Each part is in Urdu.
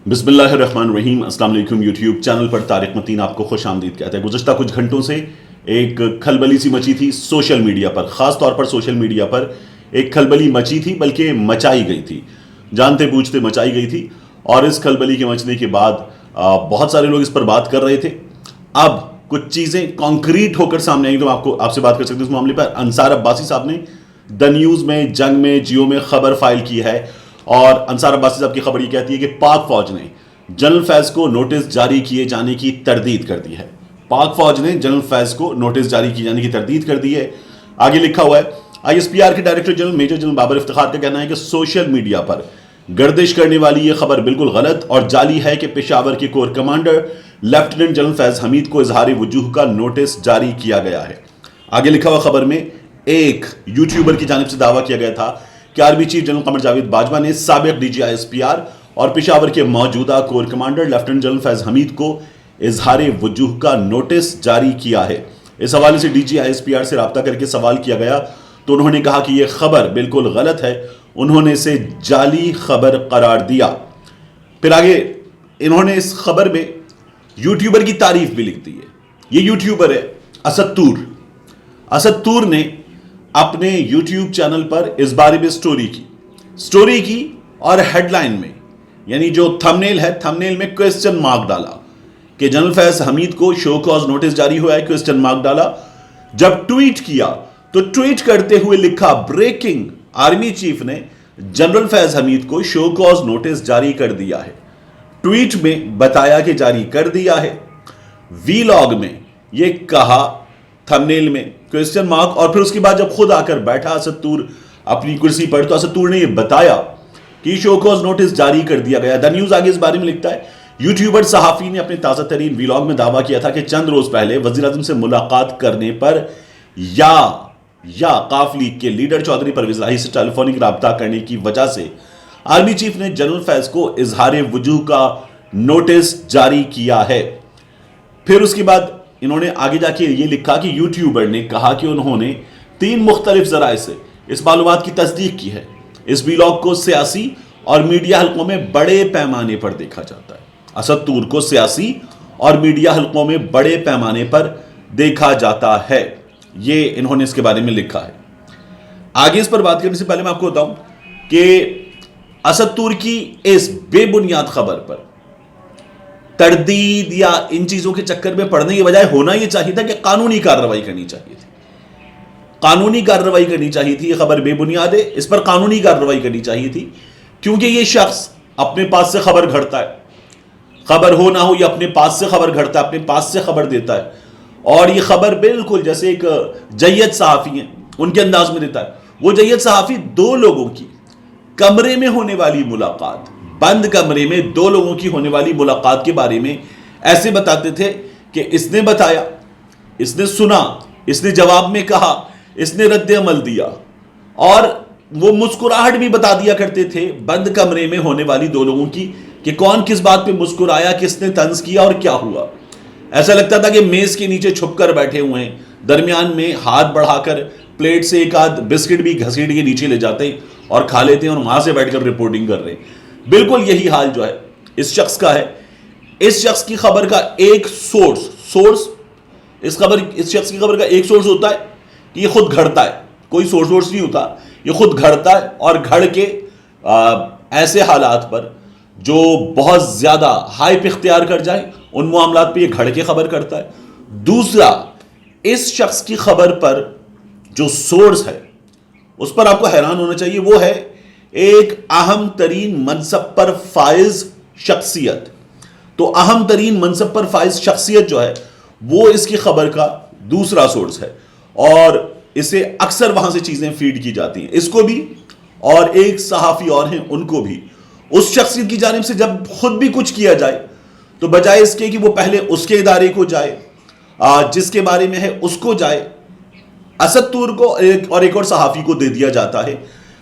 بسم اللہ الرحمن الرحیم۔ السلام علیکم۔ یوٹیوب چینل پر طارق متین آپ کو خوش آمدید کہتا ہے۔ گزشتہ کچھ گھنٹوں سے ایک کھلبلی سی مچی تھی سوشل میڈیا پر، خاص طور پر سوشل میڈیا پر ایک کھلبلی مچی تھی، بلکہ مچائی گئی تھی، جانتے بوجھتے مچائی گئی تھی۔ اور اس کھلبلی کے مچنے کے بعد بہت سارے لوگ اس پر بات کر رہے تھے۔ اب کچھ چیزیں کانکریٹ ہو کر سامنے آئی تو آپ سے بات کر سکتے ہیں اس معاملے پر۔ انصار عباسی صاحب نے دا نیوز میں، جنگ میں، جیو میں خبر فائل کی ہے، اور انصار عباسی صاحب کی خبر یہ کہتی ہے کہ پاک فوج نے جنرل فیض کو نوٹس جاری کیے جانے کی تردید کر دی ہے۔ پاک فوج نے جنرل فیض کو نوٹس جاری کیے جانے کی تردید کر دی ہے۔ آگے لکھا ہوا ہے، آئی ایس پی آر کے director general major general Babar Iftikhar کا کہنا ہے کہ سوشل میڈیا پر گردش کرنے والی یہ خبر بالکل غلط اور جعلی ہے کہ پشاور کے کور commander lieutenant general Faiz Hameed کو اظہار وجوہ کا نوٹس جاری کیا گیا ہے۔ آگے لکھا ہوا خبر میں ایک یوٹیوبر کی جانب سے دعویٰ کیا گیا تھا کہ army chief general Qamar Javed Bajwa نے سابق D G I S P R اور پشاور کے موجودہ corps commander lieutenant general Faiz Hameed کو اظہار وجوہ کا نوٹس جاری کیا ہے۔ اس حوالے سے D G I S P R سے رابطہ کر کے سوال کیا گیا تو انہوں نے کہا کہ یہ خبر بالکل غلط ہے، انہوں نے اسے جعلی خبر قرار دیا۔ پھر آگے انہوں نے اس خبر میں یوٹیوبر کی تعریف بھی لکھ دی ہے۔ یہ یوٹیوبر ہے اسد تور۔ اسد تور نے اپنے یوٹیوب چینل پر اس بارے میں سٹوری کی اور ہیڈ لائن میں، یعنی جو تھمبنیل ہے، تھمبنیل میں کوسچن مارک ڈالا کہ جنرل فیض حمید کو شو کاز نوٹس جاری ہوا ہے، کوسچن مارک ڈالا۔ جب ٹویٹ کیا تو ٹویٹ کرتے ہوئے لکھا بریکنگ، آرمی چیف نے جنرل فیض حمید کو شو کاز نوٹس جاری کر دیا ہے۔ ٹویٹ میں بتایا کہ جاری کر دیا ہے، وی لاگ میں یہ کہا، تھمبنیل میں کوسچن مارک، اور پھر اس کے بعد جب خود آ کر بیٹھا اسد تور اپنی کرسی پر تو اسد تور نے یہ بتایا کہ شو کاز نوٹس جاری کر دیا گیا۔ دا نیوز آگے اس بارے میں لکھتا ہے، یوٹیوبر صحافی نے اپنے تازہ ترین ویلاگ میں دعویٰ کیا تھا کہ چند روز پہلے وزیر اعظم سے ملاقات کرنے پر یا قاف لیگ کے لیڈر چودھری پرویز الہی سے ٹیلی فونک رابطہ کرنے کی وجہ سے آرمی چیف نے جنرل فیض کو اظہار وجوہ کا نوٹس جاری کیا ہے۔ پھر اس کے بعد انہوں نے آگے جا کے یہ لکھا کہ یوٹیوبر نے کہا کہ انہوں نے 3 مختلف ذرائع سے اس معلومات کی تصدیق کی ہے۔ اس ویلاگ کو سیاسی اور میڈیا حلقوں میں بڑے پیمانے پر دیکھا جاتا ہے۔ اسد تور کو سیاسی اور میڈیا حلقوں میں بڑے پیمانے پر دیکھا جاتا ہے، یہ انہوں نے اس کے بارے میں لکھا ہے۔ آگے اس پر بات کرنے سے پہلے میں آپ کو بتاؤں کہ اسد تور کی اس بے بنیاد خبر پر تردید یا ان چیزوں کے چکر میں پڑنے کے بجائے ہونا یہ چاہیے تھا کہ قانونی کارروائی کرنی چاہیے تھی۔ قانونی کارروائی کرنی چاہیے تھی۔ یہ خبر بے بنیاد ہے، اس پر قانونی کارروائی کرنی چاہیے تھی، کیونکہ یہ شخص اپنے پاس سے خبر گھڑتا ہے، خبر ہو نہ ہو یہ اپنے پاس سے خبر گھڑتا ہے، اپنے پاس سے خبر دیتا ہے، اور یہ خبر بالکل جیسے ایک جید صحافی ہیں ان کے انداز میں دیتا ہے۔ وہ جید صحافی 2 لوگوں کی کمرے میں ہونے والی ملاقات، بند کمرے میں 2 لوگوں کی ہونے والی ملاقات کے بارے میں ایسے بتاتے تھے کہ اس نے بتایا، اس نے سنا، اس نے جواب میں کہا، اس نے رد عمل دیا، اور وہ مسکراہٹ بھی بتا دیا کرتے تھے بند کمرے میں ہونے والی 2 لوگوں کی کہ کون کس بات پہ مسکرایا، کس نے طنز کیا اور کیا ہوا۔ ایسا لگتا تھا کہ میز کے نیچے چھپ کر بیٹھے ہوئے ہیں، درمیان میں ہاتھ بڑھا کر پلیٹ سے ایک آدھ بسکٹ بھی گھسیٹ کے نیچے لے جاتے ہیں اور کھا لیتے ہیں اور وہاں سے بیٹھ کر رپورٹنگ کر رہے ہیں۔ بالکل یہی حال جو ہے اس شخص کا ہے۔ اس شخص کی خبر کا ایک سورس اس شخص کی خبر کا ایک سورس ہوتا ہے کہ یہ خود گھڑتا ہے، کوئی سورس نہیں ہوتا، یہ خود گھڑتا ہے، اور گھڑ کے ایسے حالات پر جو بہت زیادہ ہائپ اختیار کر جائے ان معاملات پہ یہ گھڑ کے خبر کرتا ہے۔ دوسرا، اس شخص کی خبر پر جو سورس ہے اس پر آپ کو حیران ہونا چاہیے، وہ ہے ایک اہم ترین منصب پر فائز شخصیت۔ تو اہم ترین منصب پر فائز شخصیت جو ہے وہ اس کی خبر کا دوسرا سورس ہے، اور اسے اکثر وہاں سے چیزیں فیڈ کی جاتی ہیں، اس کو بھی اور ایک صحافی اور ہیں ان کو بھی۔ اس شخصیت کی جانب سے جب خود بھی کچھ کیا جائے تو بجائے اس کے کہ وہ پہلے اس کے ادارے کو جائے، جس کے بارے میں ہے اس کو جائے، اسد تور کو اور ایک اور صحافی کو دے دیا جاتا ہے،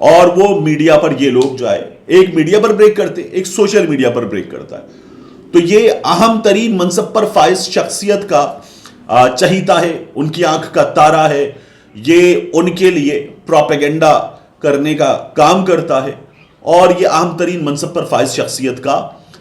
اور وہ میڈیا پر یہ لوگ جو ہے ایک میڈیا پر بریک کرتے، ایک سوشل میڈیا پر بریک کرتا ہے۔ تو یہ اہم ترین منصب پر فائز شخصیت کا چہیتا ہے، ان کی آنکھ کا تارا ہے، یہ ان کے لیے پروپیگنڈا کرنے کا کام کرتا ہے، اور یہ اہم ترین منصب پر فائز شخصیت کا